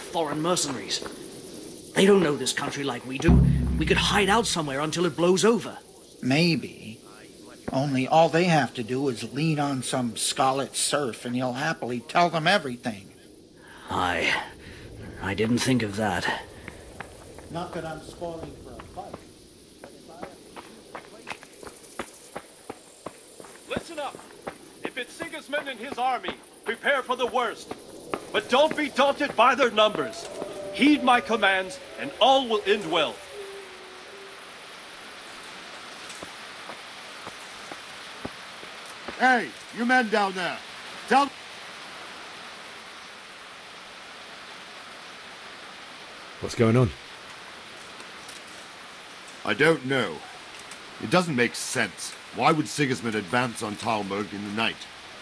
foreign mercenaries. They don't know this country like we do. We could hide out somewhere until it blows over. Maybe. Only all they have to do is lean on some Scarlet serf and he'll happily tell them everything. I didn't think of that. Not that I'm spoiling for a fight. Listen up. If it's Sigismund and his army, prepare for the worst. But don't be daunted by their numbers. Heed my commands, and all will end well. Hey, you men down there. Tell... What's going on? I don't know. It doesn't make sense. Why would Sigismund advance on Talmberg in the night?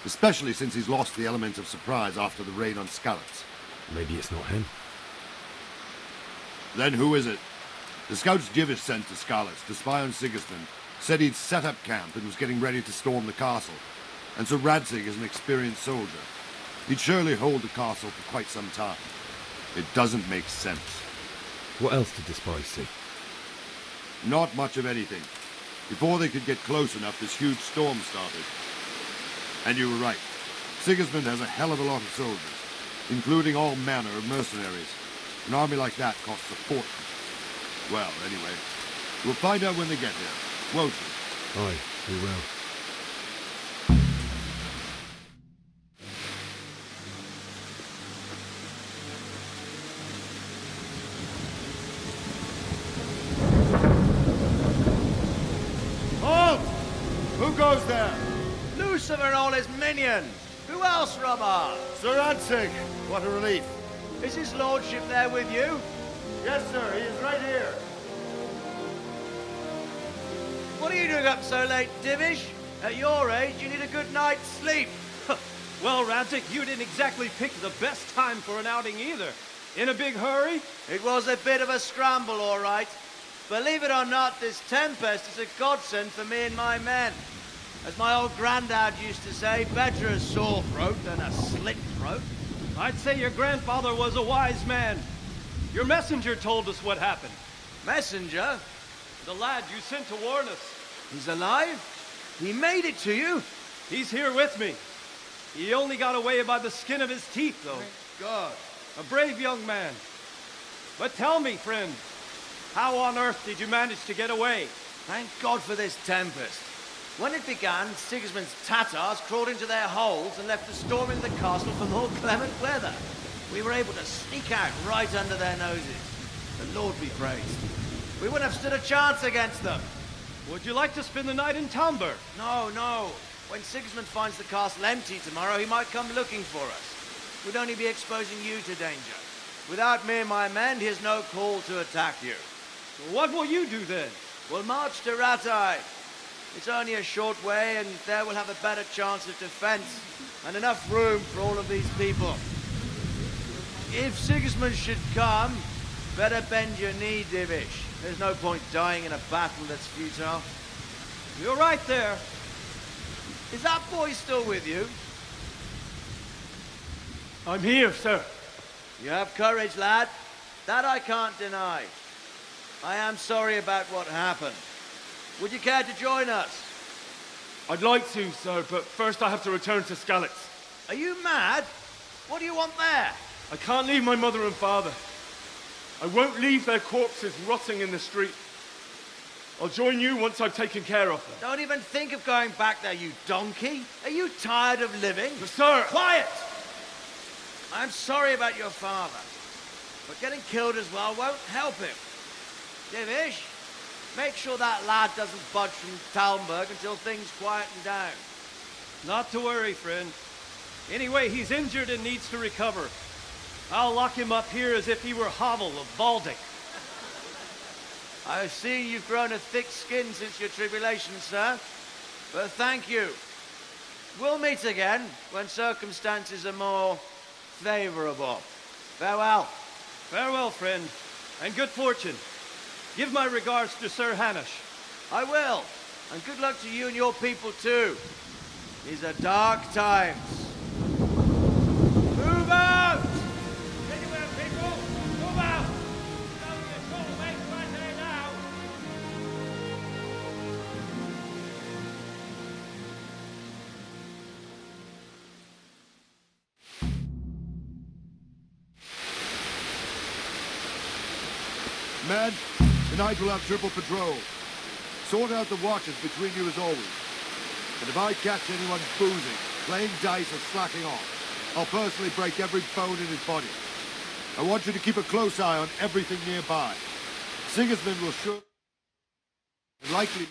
Especially since he's lost the element of surprise after the raid on Skalitz. Maybe it's not him. Then who is it? The scouts Jivish sent to Skalitz to spy on Sigismund said he'd set up camp and was getting ready to storm the castle. And so Radzig is an experienced soldier. He'd surely hold the castle for quite some time. It doesn't make sense. What else did the spies see? Not much of anything. Before they could get close enough, this huge storm started. And you were right. Sigismund has a hell of a lot of soldiers, including all manner of mercenaries. An army like that costs a fortune. Well, anyway, we'll find out when they get here, won't we? Aye, we will. Halt! Who goes there? Lucifer and all his minions. Who else, Robert? Sir Radzig. What a relief. Is his lordship there with you? Yes, sir. He is right here. What are you doing up so late, Divish? At your age, you need a good night's sleep. Well, Radzig, you didn't exactly pick the best time for an outing either. In a big hurry? It was a bit of a scramble, all right. Believe it or not, this tempest is a godsend for me and my men. As my old granddad used to say, better a sore throat than a slit throat. I'd say your grandfather was a wise man. Your messenger told us what happened. Messenger? The lad you sent to warn us. He's alive? He made it to you? He's here with me. He only got away by the skin of his teeth, though. Thank God. A brave young man. But tell me, friend, how on earth did you manage to get away? Thank God for this tempest. When it began, Sigismund's Tatars crawled into their holes and left us storming the castle for more clement weather. We were able to sneak out right under their noses. The Lord be praised. We wouldn't have stood a chance against them. Would you like to spend the night in Talmberg? No, no. When Sigismund finds the castle empty tomorrow, he might come looking for us. We'd only be exposing you to danger. Without me and my men, he has no call to attack you. What will you do then? We'll march to Rattay. It's only a short way, and there we'll have a better chance of defense, and enough room for all of these people. If Sigismund should come, better bend your knee, Divish. There's no point dying in a battle that's futile. You're right there. Is that boy still with you? I'm here, sir. You have courage, lad. That I can't deny. I am sorry about what happened. Would you care to join us? I'd like to, sir, but first I have to return to Skalitz. Are you mad? What do you want there? I can't leave my mother and father. I won't leave their corpses rotting in the street. I'll join you once I've taken care of them. Don't even think of going back there, you donkey. Are you tired of living? But sir! Quiet! I'm sorry about your father, but getting killed as well won't help him. Divish, make sure that lad doesn't budge from Talmberg until things quieten down. Not to worry, friend. Anyway, he's injured and needs to recover. I'll lock him up here as if he were Havel of Baldic. I've seen you've grown a thick skin since your tribulation, sir. But thank you. We'll meet again when circumstances are more favorable. Farewell. Farewell, friend, and good fortune. Give my regards to Sir Hanush. I will. And good luck to you and your people, too. These are dark times. Move out! Anywhere, people! Men, tonight we'll have triple patrol. Sort out the watches between you as always. And if I catch anyone boozing, playing dice or slacking off, I'll personally break every bone in his body. I want you to keep a close eye on everything nearby. Sigismund will sure... and likely...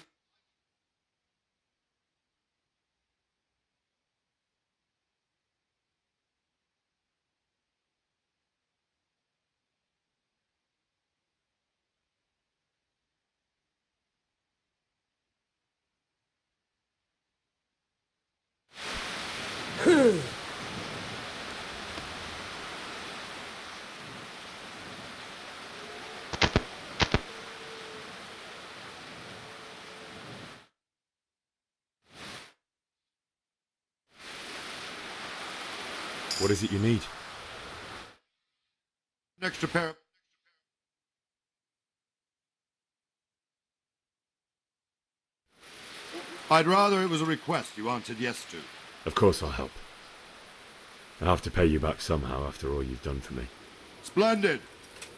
What is it you need? An extra pair of... I'd rather it was a request you answered yes to. Of course I'll help. I'll have to pay you back somehow after all you've done for me. Splendid.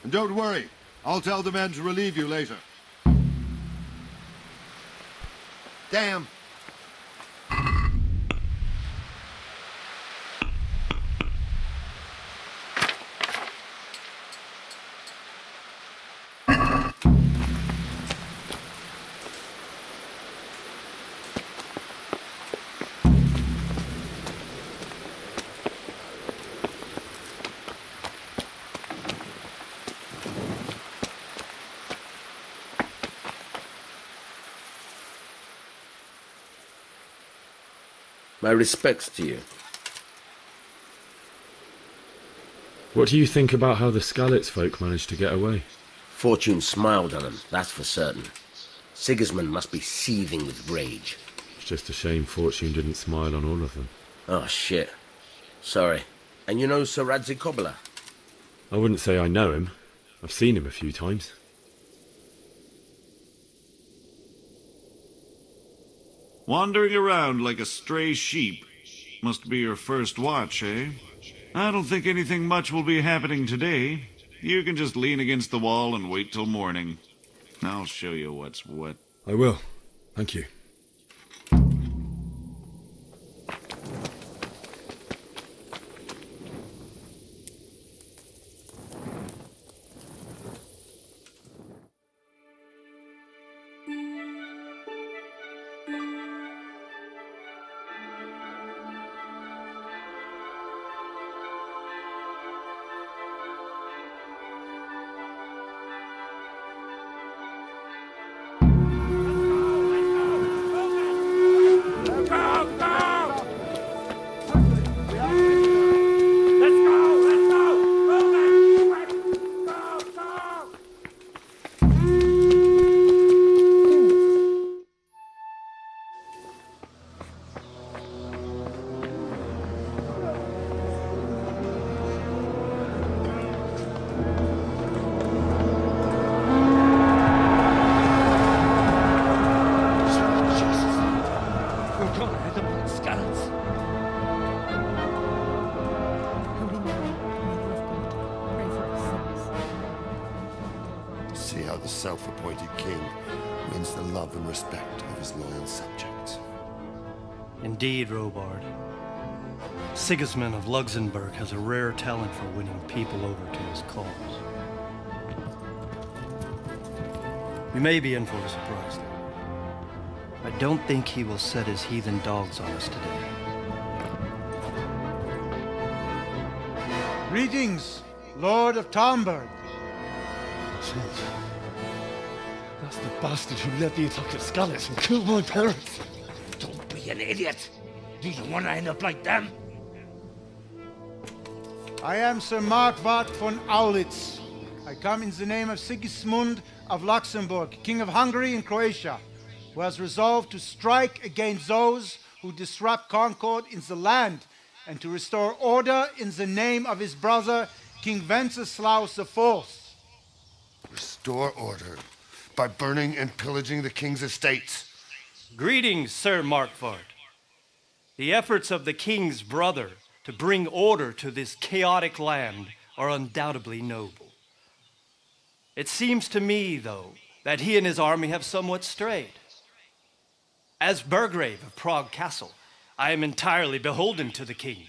And don't worry, I'll tell the men to relieve you later. Damn. My respects to you. What do you think about how the Skalitz folk managed to get away? Fortune smiled on him, that's for certain. Sigismund must be seething with rage. It's just a shame Fortune didn't smile on all of them. Oh, shit. Sorry. And you know Sir Radzig I wouldn't say I know him. I've seen him a few times. Wandering around like a stray sheep. Must be your first watch, eh? I don't think anything much will be happening today. You can just lean against the wall and wait till morning. I'll show you what's what. I will. Thank you. See how the self-appointed king wins the love and respect of his loyal subjects. Indeed, Robard. Sigismund of Luxembourg has a rare talent for winning people over to his cause. We may be in for a surprise, though. I don't think he will set his heathen dogs on us today. Greetings, Lord of Talmberg. That's the bastard who led the attack at Skalitz and killed my parents. Don't be an idiot. Do you want to end up like them? I am Sir Markwart von Aulitz. I come in the name of Sigismund of Luxembourg, King of Hungary and Croatia, who has resolved to strike against those who disrupt concord in the land and to restore order in the name of his brother, King Wenceslaus IV. Restore order by burning and pillaging the king's estates. Greetings, Sir Markwart. The efforts of the king's brother to bring order to this chaotic land are undoubtedly noble. It seems to me, though, that he and his army have somewhat strayed. As Burgrave of Prague Castle, I am entirely beholden to the king.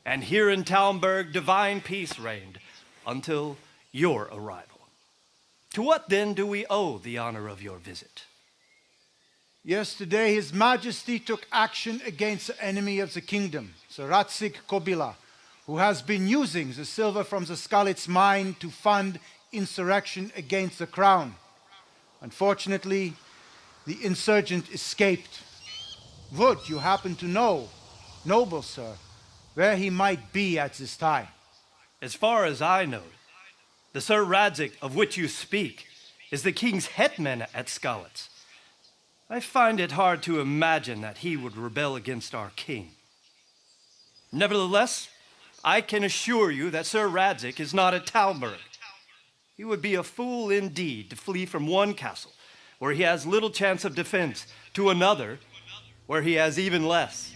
And here in Talmberg, divine peace reigned until your arrival. To what then do we owe the honor of your visit? Yesterday, His Majesty took action against the enemy of the kingdom, Sir Radzik Kobila, who has been using the silver from the Skalitz mine to fund insurrection against the crown. Unfortunately, the insurgent escaped. Would you happen to know, noble sir, where he might be at this time? As far as I know, the Sir Radzik of which you speak is the king's hetman at Skalitz. I find it hard to imagine that he would rebel against our king. Nevertheless, I can assure you that Sir Radzik is not at Talmberg. He would be a fool indeed to flee from one castle, where he has little chance of defense, to another, where he has even less.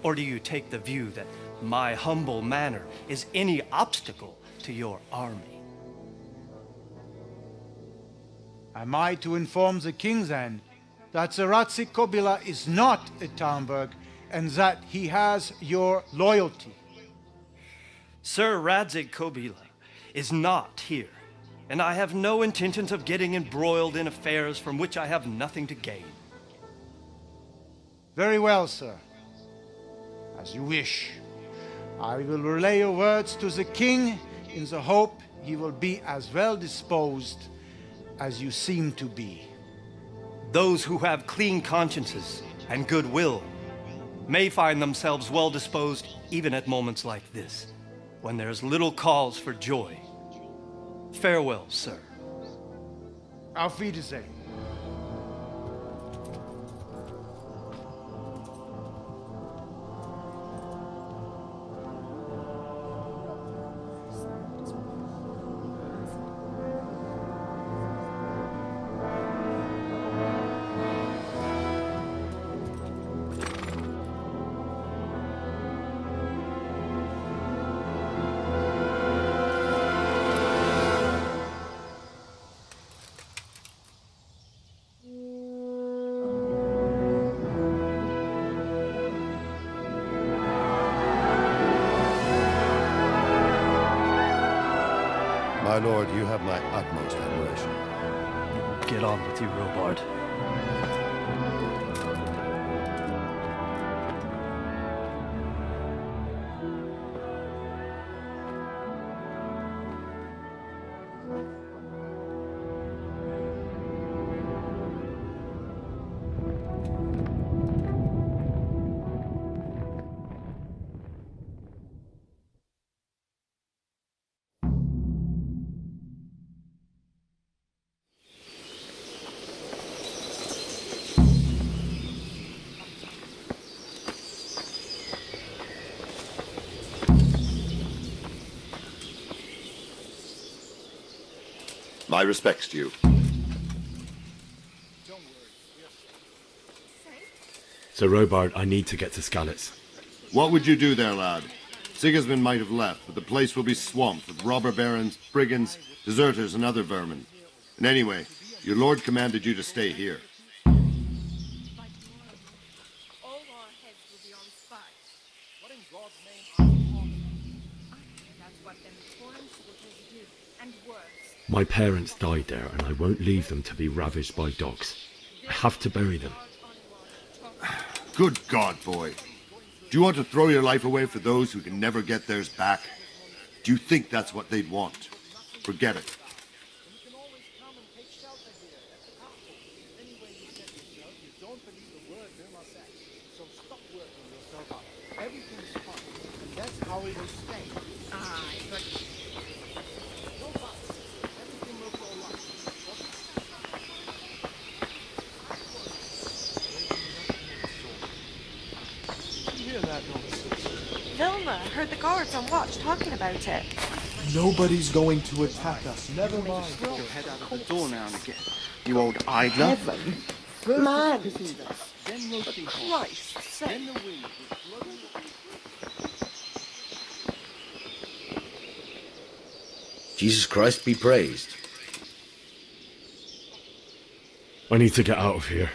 Or do you take the view that my humble manner is any obstacle to your army? Am I to inform the king then that Sir Radzik Kobila is not at Talmberg and that he has your loyalty? Sir Radzik Kobila is not here, and I have no intentions of getting embroiled in affairs from which I have nothing to gain. Very well, sir. As you wish. I will relay your words to the king in the hope he will be as well disposed as you seem to be. Those who have clean consciences and goodwill may find themselves well disposed even at moments like this, when there's little cause for joy. Farewell, sir. Auf Wiedersehen. My lord, you have my utmost admiration. Get on with you, Robard. My respects to you. So, Robard, I need to get to Skalitz. What would you do there, lad? Sigismund might have left, but the place will be swamped with robber barons, brigands, deserters, and other vermin. And anyway, your lord commanded you to stay here. My parents died there, and I won't leave them to be ravaged by dogs. I have to bury them. Good God, boy. Do you want to throw your life away for those who can never get theirs back? Do you think that's what they'd want? Forget it. Vilma heard the guards on watch talking about it. Nobody's going to attack us. Never mind. Get your head out of the door now and again, you old idler. Heaven forbid. For Christ's sake. Jesus Christ be praised. I need to get out of here.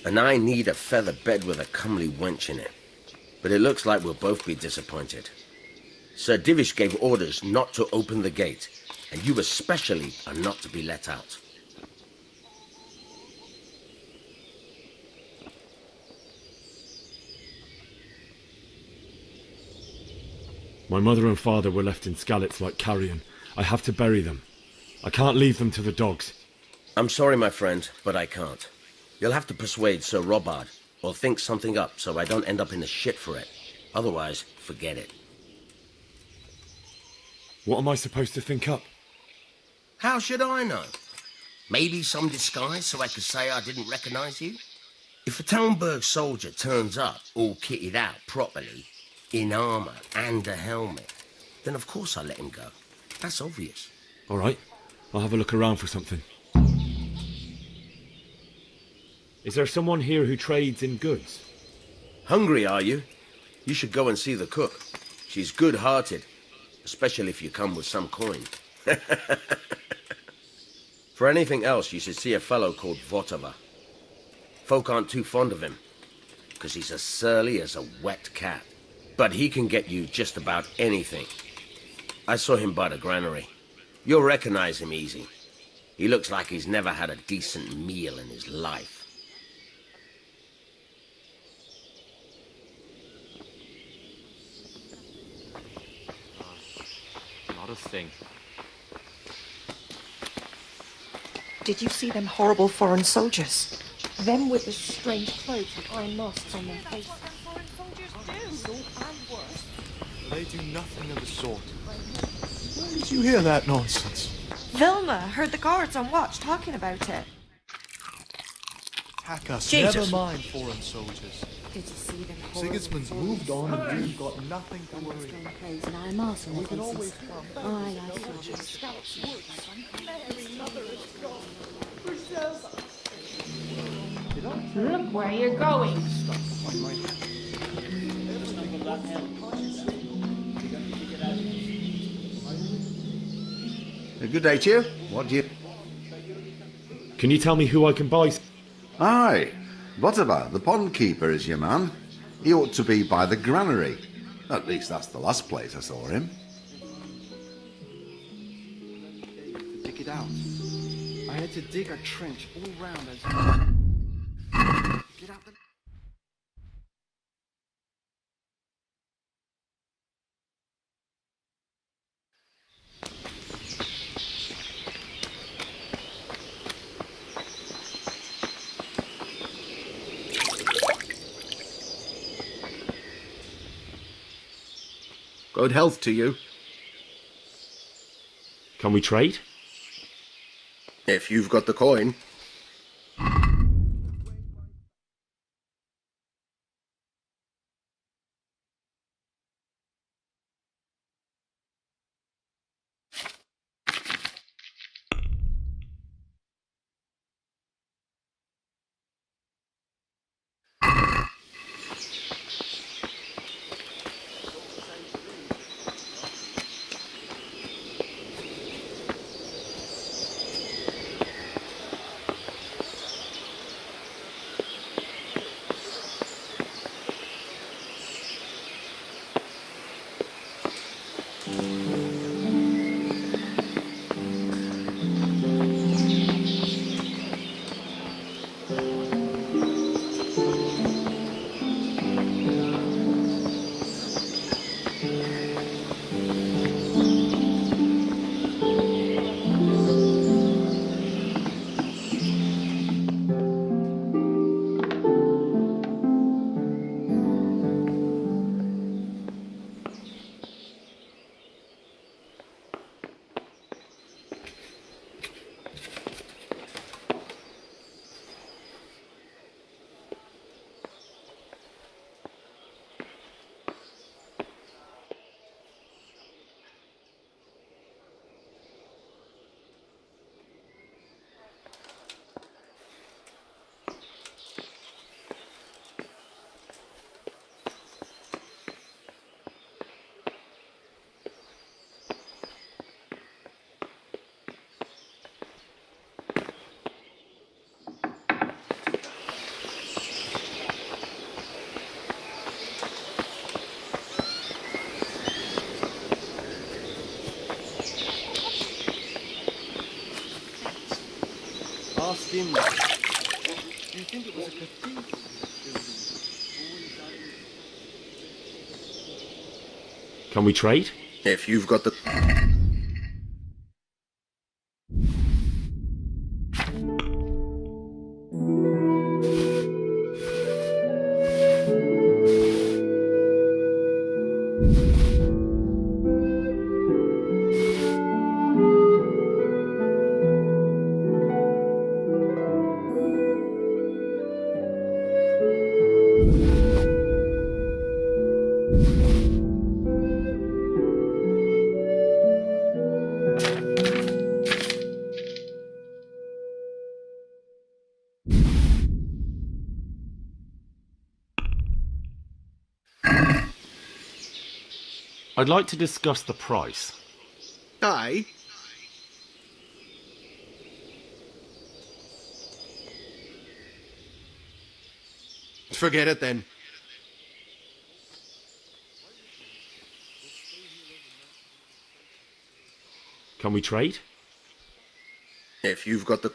And I need a feather bed with a comely wench in it. But it looks like we'll both be disappointed. Sir Divish gave orders not to open the gate, and you especially are not to be let out. My mother and father were left in Skalitz like carrion. I have to bury them. I can't leave them to the dogs. I'm sorry, my friend, but I can't. You'll have to persuade Sir Robard, or think something up so I don't end up in the shit for it. Otherwise, forget it. What am I supposed to think up? How should I know? Maybe some disguise so I could say I didn't recognize you? If a Talmberg soldier turns up all kitted out properly, in armor and a helmet, then of course I'll let him go. That's obvious. All right, I'll have a look around for something. Is there someone here who trades in goods? Hungry, are you? You should go and see the cook. She's good-hearted, especially if you come with some coin. For anything else, you should see a fellow called Votava. Folk aren't too fond of him, because he's as surly as a wet cat. But he can get you just about anything. I saw him by the granary. You'll recognize him easy. He looks like he's never had a decent meal in his life. Not a thing. Did you see them horrible foreign soldiers? Them with the strange clothes with iron masks on their faces. They do nothing of the sort. Where did you hear that nonsense? Vilma heard the guards on watch talking about it. Hakas, Jesus. never mind foreign soldiers. Did you see them Sigismund's moved on and we've got nothing to worry Strange clothes and iron masks on We their can faces. always come. Aye, I saw Look where you're going. Good day to you. What do you... Can you tell me who I can buy? Aye. Votava, the pond keeper, is your man. He ought to be by the granary. At least that's the last place I saw him. Dig it out. I had to dig a trench all round as... Get out the... Good health to you. Can we trade? If you've got the coin. dim. Do you think it was a cathedral? Can we trade? If you've got the... I'd like to discuss the price. Aye. Forget it then. Can we trade? If you've got the...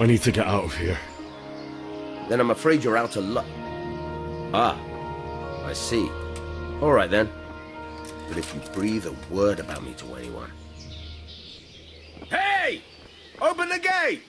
I need to get out of here. Then I'm afraid you're out of luck. Ah, I see. All right then. But if you breathe a word about me to anyone... Hey! Open the gate!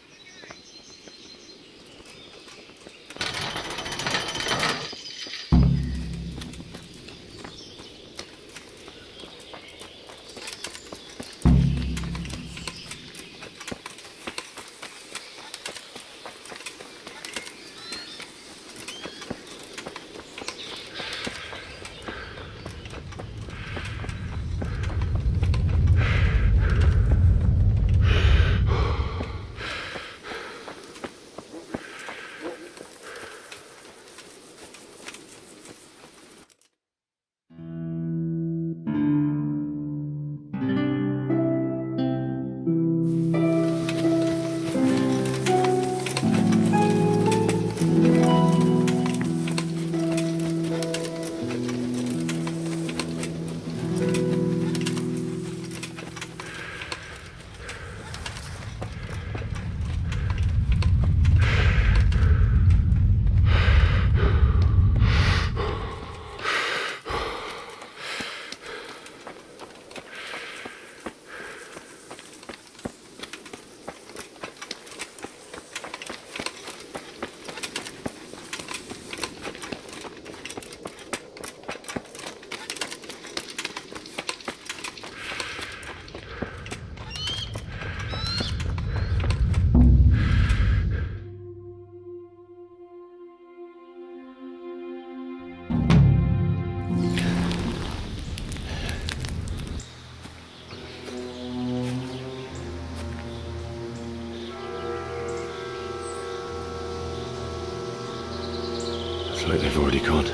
Looks like they've already gone.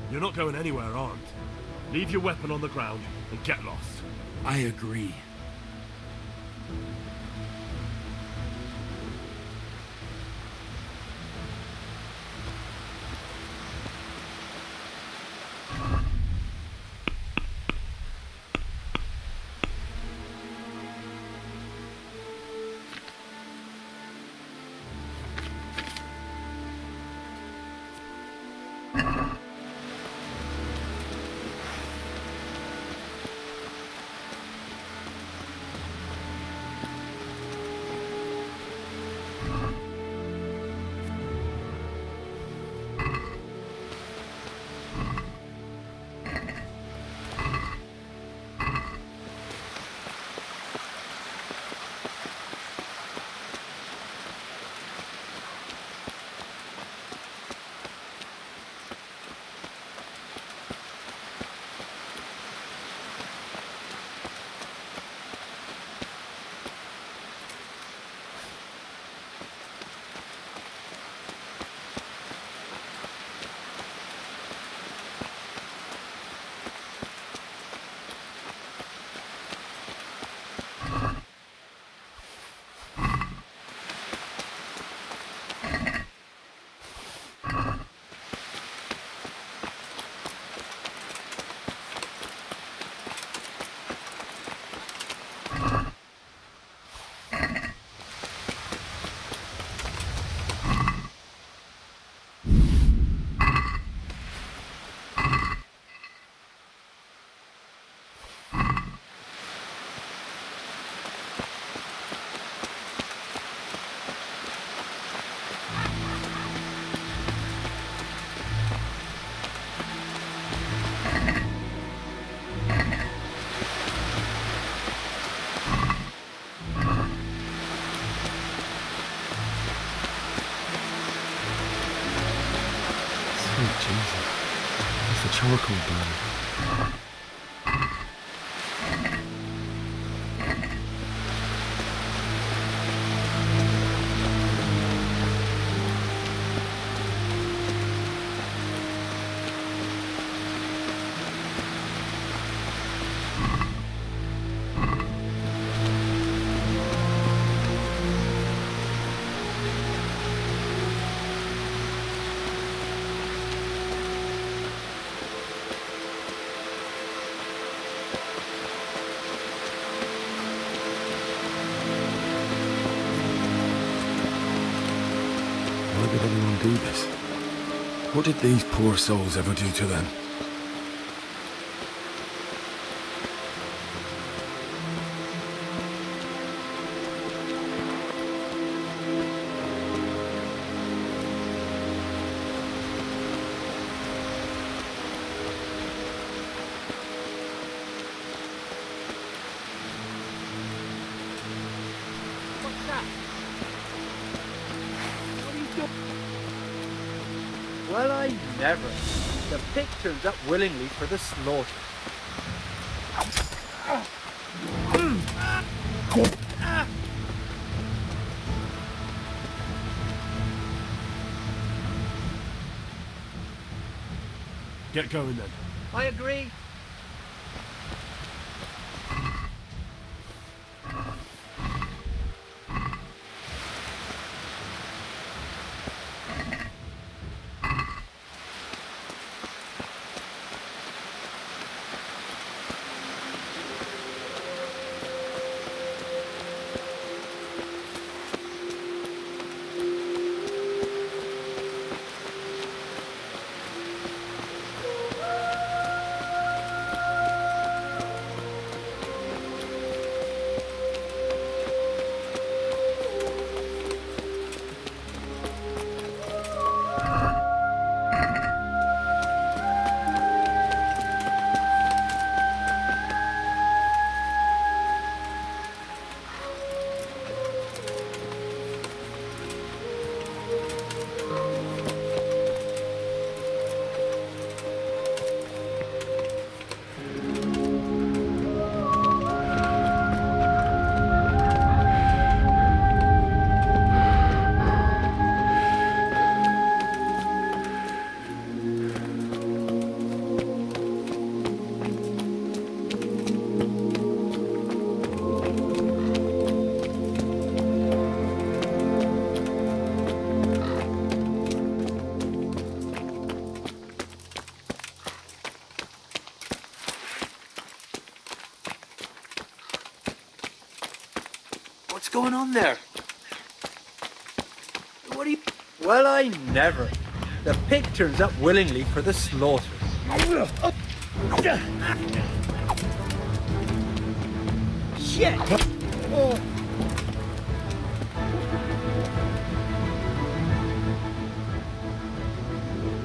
You're not going anywhere, armed. Leave your weapon on the ground and get lost. I agree. Sweet Jesus. It's the charcoal burn. them do this? What did these poor souls ever do to them? Well, I never. The pig turns up willingly for the slaughter. Get going then. I agree. What's going on there? What are you... Well, I never. The pig turns up willingly for the slaughter. Shit! Oh.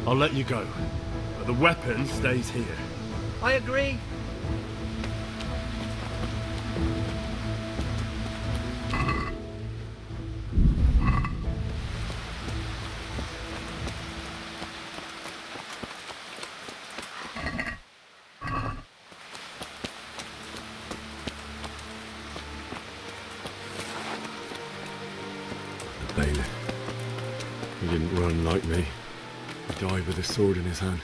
I'll let you go, but the weapon stays here. I agree. Bailiff. He didn't run like me. He died with a sword in his hand.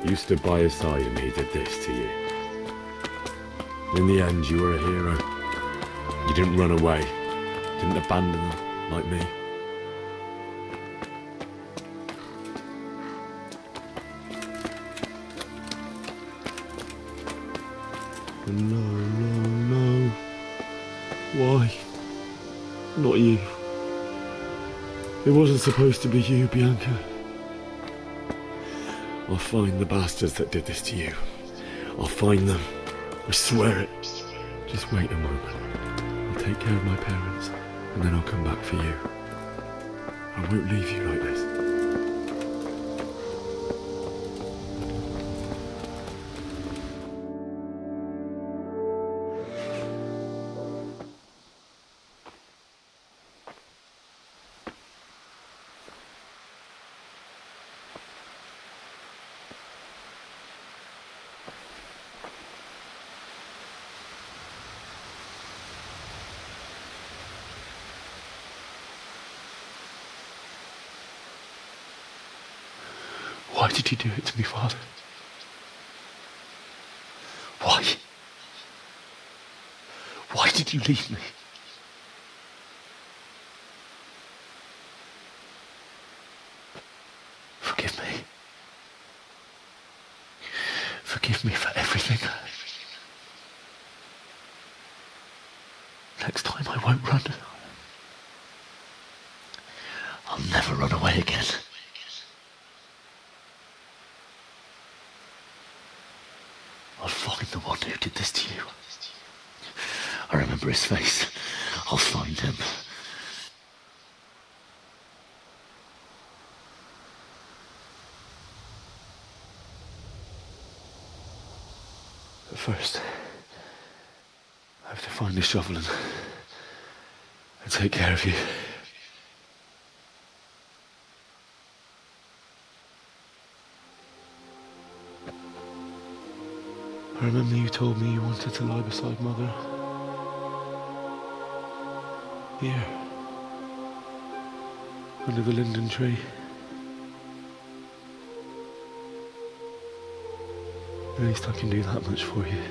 You stood by his side and he did this to you. In the end, you were a hero. You didn't run away. Didn't abandon them like me. No. Why? Not you. It wasn't supposed to be you, Bianca. I'll find the bastards that did this to you. I'll find them. I swear it. Just wait a moment. I'll take care of my parents, and then I'll come back for you. I won't leave you like this. Why did you do it to me, Father? Why? Why did you leave me? forgive me. Forgive me for everything. Next time I won't run. I'll never run away again. I'll find the one who did this to you. I remember his face. I'll find him. But first, I have to find a shovel and take care of you. I remember you told me you wanted to lie beside Mother. Here. Under the linden tree. At least I can do that much for you.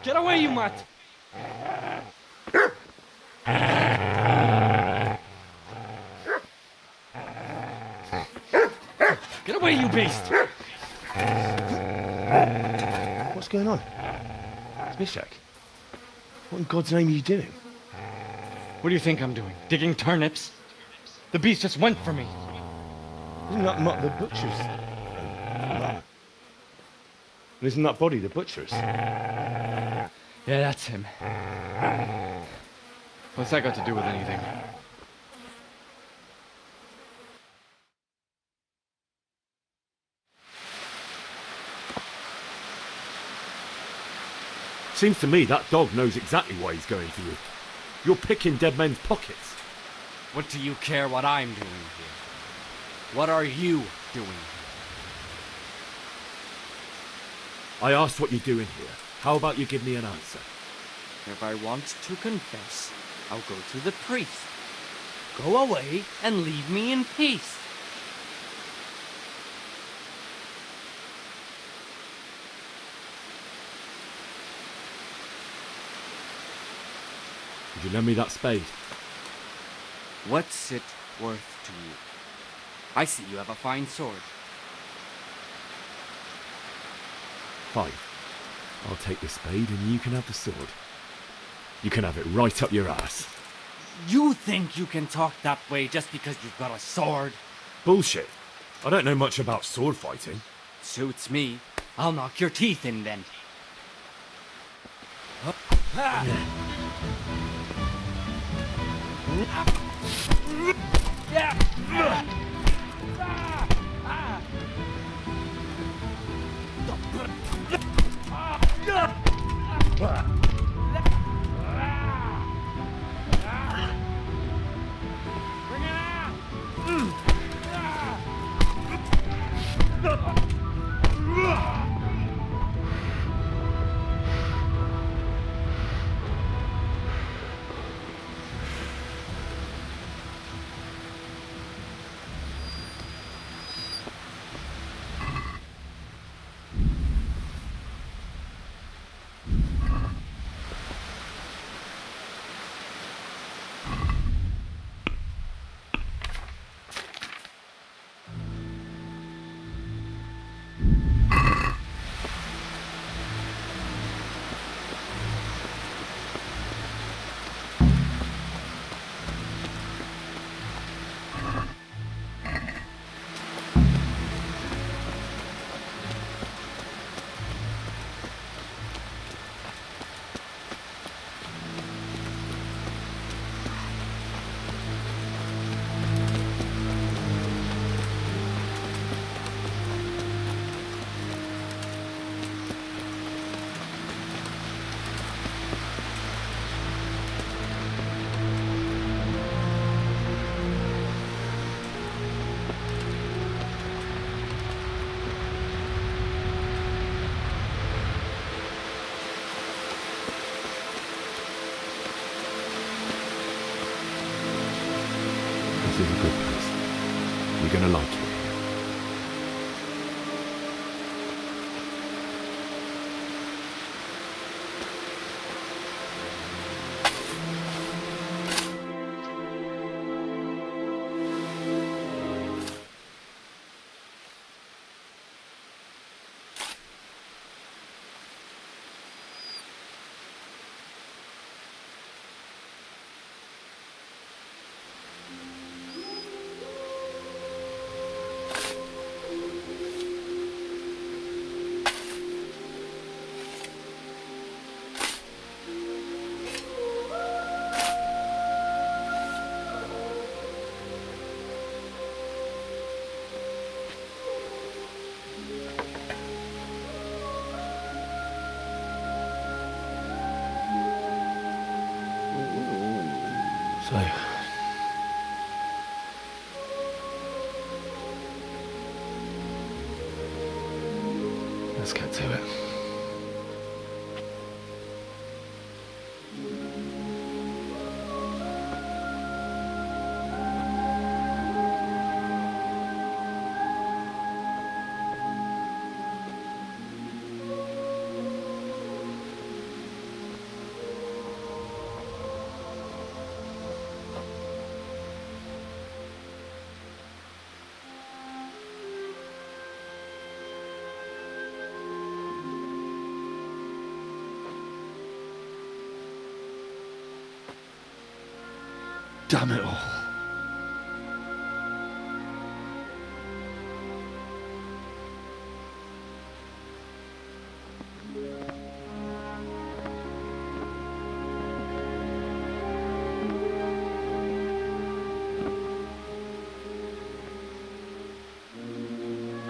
Get away, you mutt! Get away, you beast! What's going on? Mishak, what in God's name are you doing? What do you think I'm doing? Digging turnips? The beast just went for me. Isn't that not the butcher's? Isn't that body the butcher's? Yeah, that's him. What's that got to do with anything? Seems to me that dog knows exactly why he's going for you. You're picking dead men's pockets. What do you care what I'm doing here? What are you doing here? I asked what you're doing here. How about you give me an answer? If I want to confess, I'll go to the priest. Go away and leave me in peace. Would you lend me that spade? What's it worth to you? I see you have a fine sword. Fine. I'll take the spade and you can have the sword. You can have it right up your ass. You think you can talk that way just because you've got a sword? Bullshit. I don't know much about sword fighting. Suits me. I'll knock your teeth in then. This is a good place. You're gonna like it. So, let's get to it. Damn it all.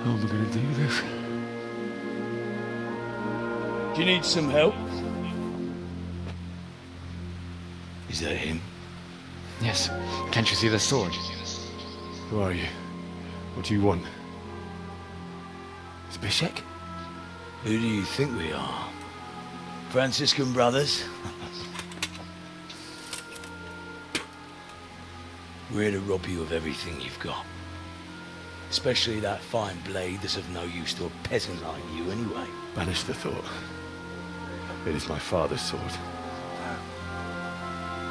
How am I going to do this? Do you need some help? Is that him? Yes. Can't you see the sword? Who are you? What do you want? Zbyszek? Who do you think we are? Franciscan brothers? We're here to rob you of everything you've got. Especially that fine blade that's of no use to a peasant like you anyway. Banish the thought. It is my father's sword.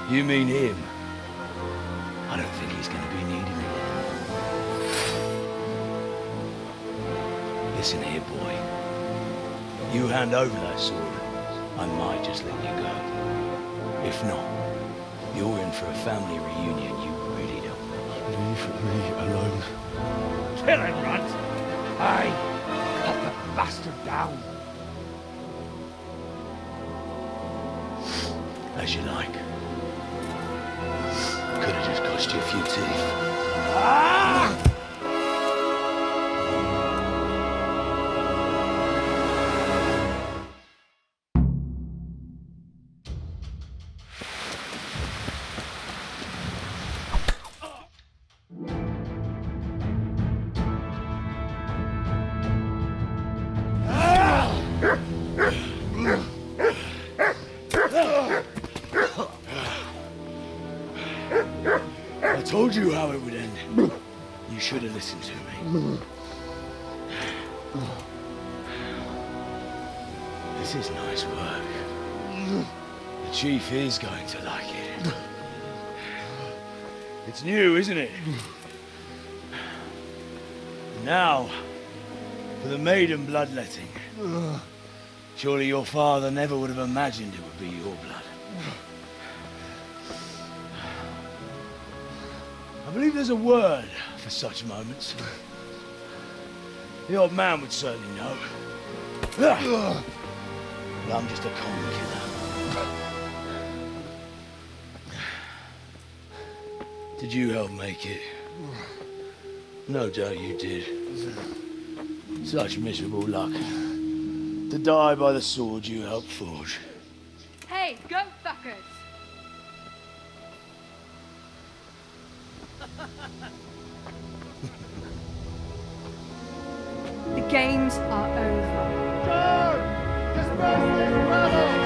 You mean him? I don't think he's going to be needing it. Listen here, boy. You hand over that sword, I might just let you go. If not, you're in for a family reunion you really don't want. Leave me alone. Kill him, Runt! Aye! Cut the bastard down! As you like. Could have just cost you a few teeth. Ah! I told you how it would end. You should have listened to me. This is nice work. The chief is going to like it. It's new, isn't it? Now, for the maiden bloodletting. Surely your father never would have imagined it would be your blood. I believe there's a word for such moments. The old man would certainly know. But I'm just a common killer. Did you help make it? No doubt you did. Such miserable luck. To die by the sword you helped forge. Hey, go fuckers! The games are over. Disperse this battle!